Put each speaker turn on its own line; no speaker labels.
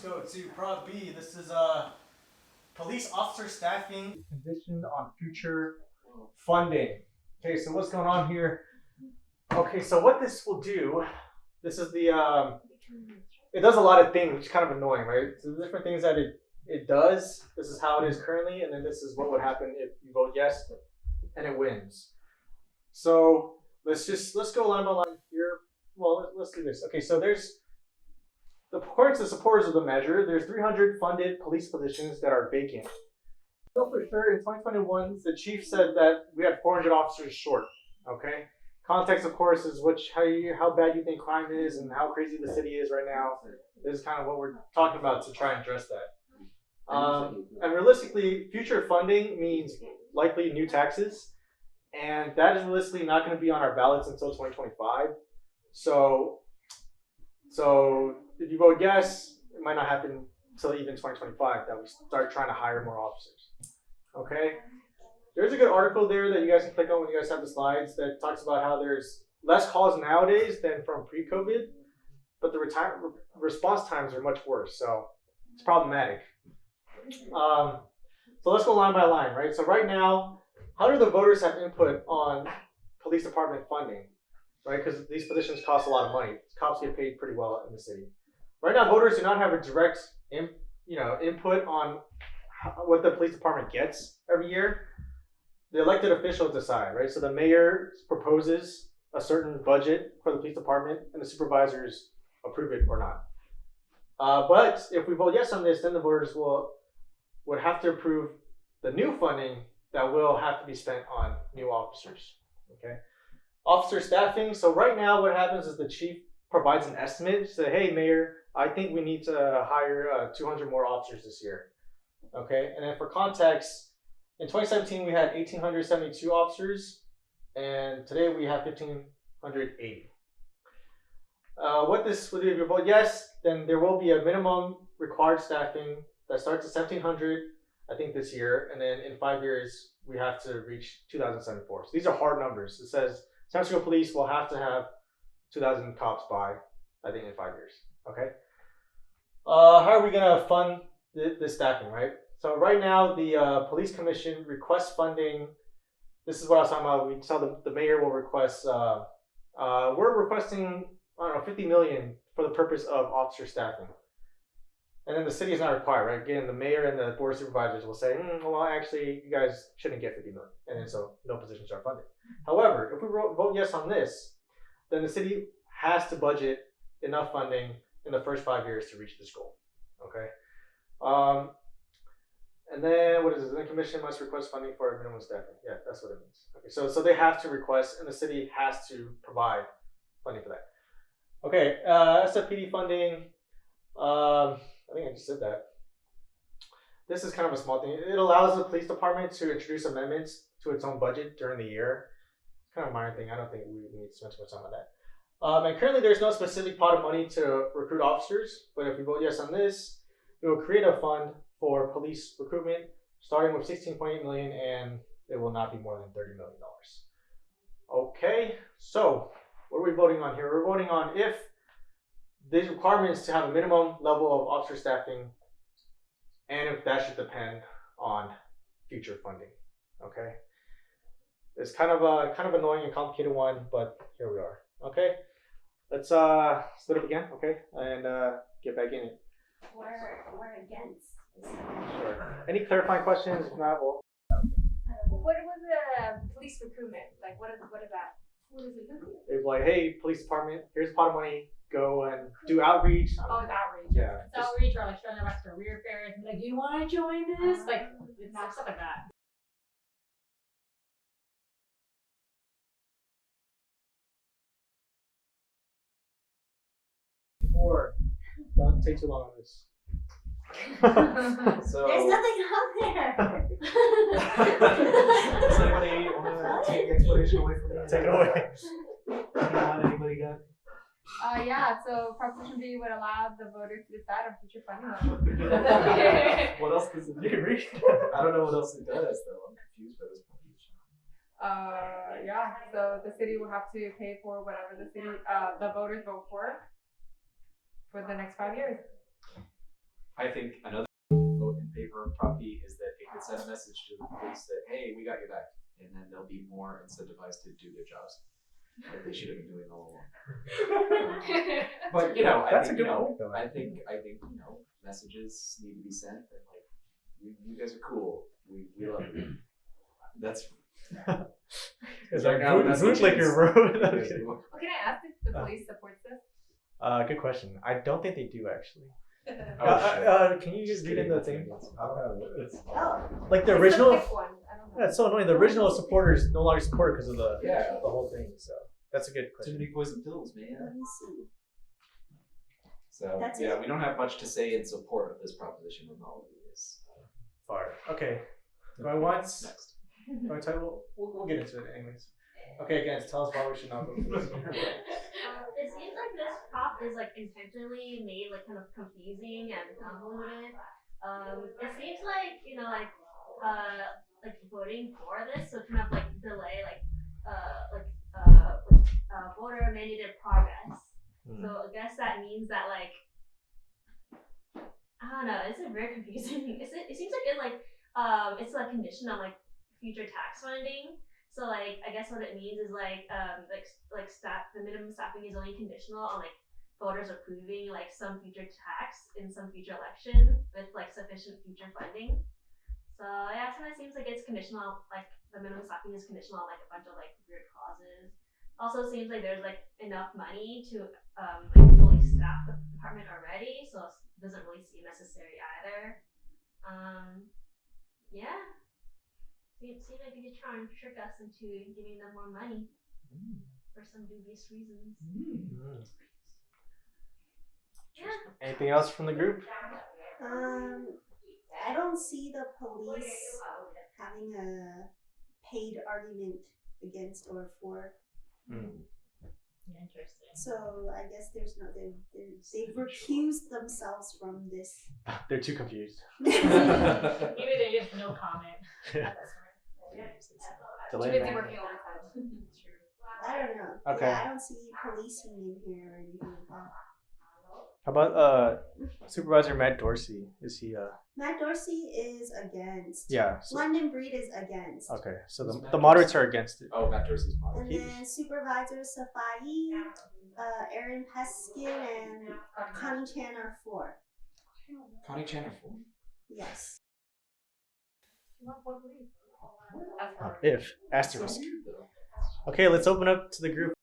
go to Prop B. This is police officer staffing conditioned on future funding. Okay, so what's going on here? Okay, so what this will do, this is the it does a lot of things, which is kind of annoying, right? So the different things that it does. This is how it is currently, and then this is what would happen if you vote yes and it wins. So let's go line by line here. Well, let's do this. Okay, so there's according to the supporters of the measure, there's 300 funded police positions that are vacant. So for sure, in 2021, the chief said that we had 400 officers short. Okay. Context, of course, is how bad you think crime is and how crazy the city is right now. This is kind of what we're talking about to try and address that. And realistically, future funding means likely new taxes, and that is realistically not going to be on our ballots until 2025. So if you vote yes, it might not happen until even 2025 that we start trying to hire more officers. Okay. There's a good article there that you guys can click on when you guys have the slides that talks about how there's less calls nowadays than from pre-COVID, but the response times are much worse. So it's problematic. So let's go line by line, right? So right now, how do the voters have input on police department funding, right? Because these positions cost a lot of money. Cops get paid pretty well in the city. Right now, voters do not have a direct input on what the police department gets every year. The elected officials decide, right? So the mayor proposes a certain budget for the police department, and the supervisors approve it or not. But if we vote yes on this, then the voters would have to approve the new funding that will have to be spent on new officers. Okay, officer staffing. So right now, what happens is the chief provides an estimate. Say, hey, mayor, I think we need to hire 200 more officers this year. Okay, and then for context, in 2017 we had 1,872 officers, and today we have 1,580. What this would do, if you vote yes, then there will be a minimum required staffing that starts at 1,700, I think, this year, and then in 5 years we have to reach 2,074. So these are hard numbers. It says San Francisco Police will have to have 2,000 cops by, I think, in 5 years. Okay. How are we gonna fund this staffing, right? So right now, the police commission requests funding. This is what I was talking about. We saw the mayor will request. We're requesting, I don't know, 50 million for the purpose of officer staffing. And then the city is not required, right? Again, the mayor and the board of supervisors will say, well, actually, you guys shouldn't get 50 million, and then so no positions are funded. However, if we vote yes on this, then the city has to budget enough funding in the first 5 years to reach this goal. Okay. And then what is it? The commission must request funding for minimum staffing. Yeah, that's what it means. Okay, so they have to request, and the city has to provide funding for that. Okay, SFPD funding. I think I just said that. This is kind of a small thing. It allows the police department to introduce amendments to its own budget during the year. It's kind of a minor thing. I don't think we need to spend too much time on that. And currently, there's no specific pot of money to recruit officers. But if we vote yes on this, it will create a fund for police recruitment, starting with 16.8 million, and it will not be more than $30 million. Okay, so what are we voting on here? We're voting on if these requirements to have a minimum level of officer staffing, and if that should depend on future funding. Okay, it's kind of annoying and complicated one, but here we are. Okay, let's split up again. Okay, and get back in it.
We're against.
Sure. Any clarifying questions? If not, we'll.
What was the police recruitment? Like, what is that? What does it do?
It's like, hey, police department, here's a pot of money. Go and do outreach.
Oh, it's outreach.
Yeah.
It's outreach, or like showing up extra career fairs and be like, do you want to join this? Like, it's stuff like that.
Don't take too long on this. So,
there's nothing out there.
Does anybody want to take the explanation away from me?
take it away.
Anybody got?
Yeah, so Proposition B would allow the voters to decide on future funding levels.
What else does it do?
You can read.
I don't know what else it does though. I'm confused by this proposition.
Yeah, so the city will have to pay for whatever the voters vote for the next 5 years.
I think another vote in favor of Prop B is that it could send a message to the police that, hey, we got your back. And then they'll be more incentivized to do their jobs. Like they should have been doing all along. But,
That's
I think,
a good point, though.
I think, messages need to be sent that, like, you guys are cool. We love you. That's.
It's
Right
like
now,
bootlicker, bro.
Well, can I ask if the police supports this?
Good question. I don't think they do actually.
Oh, shit.
Can you just read in the thing?
Oh,
Like the
It's
original.
the thick one. I don't know.
Yeah, it's so annoying. The original supporters no longer support because of the
Yeah.
whole thing. So that's a good
Too
question.
many poison pills, man.
let me see.
So
That's
yeah,
it.
we don't have much to say in support of this proposition when all of it is.
Far. Okay. Going once.
Next.
Going twice. We'll get into it anyways. Okay, again, tell us why we should not vote for this.
It seems like this prop is like intentionally made like kind of confusing and convoluted. It seems like voting for this would kind of like delay voter mandated progress. So I guess that means that like I don't know. It's like very confusing. It seems like it's like conditioned on like future tax funding. So like I guess what it means is the minimum staffing is only conditional on like voters approving like some future tax in some future election with like sufficient future funding. So yeah, it sometimes seems like it's conditional, like the minimum staffing is conditional on like a bunch of like weird clauses. Also seems like there's like enough money to like fully staff the department already, so it doesn't really seem necessary either. Yeah. Seems like they're just trying to trick us into giving them more money for some dubious reasons. Yeah.
Anything else from the group?
I don't see the police having a paid argument against or for.
Interesting.
So I guess there's no they've recused themselves from this.
They're too confused.
Maybe they just no comment.
Too
Delay
busy
that.
working overtime.
I don't know.
Okay.
Yeah, I don't see policing in here or anything like that.
How about Supervisor Matt Dorsey? Is he
Matt Dorsey is against.
Yeah. So,
London Breed is against.
okay. So
Who's
the
Matt
moderates
Dorsey?
are against it.
Oh, Matt Dorsey's model.
And then Supervisor Safai, Aaron Peskin, and Connie Chan are for.
Connie Chan for.
Yes.
If asterisk. Okay, let's open up to the group.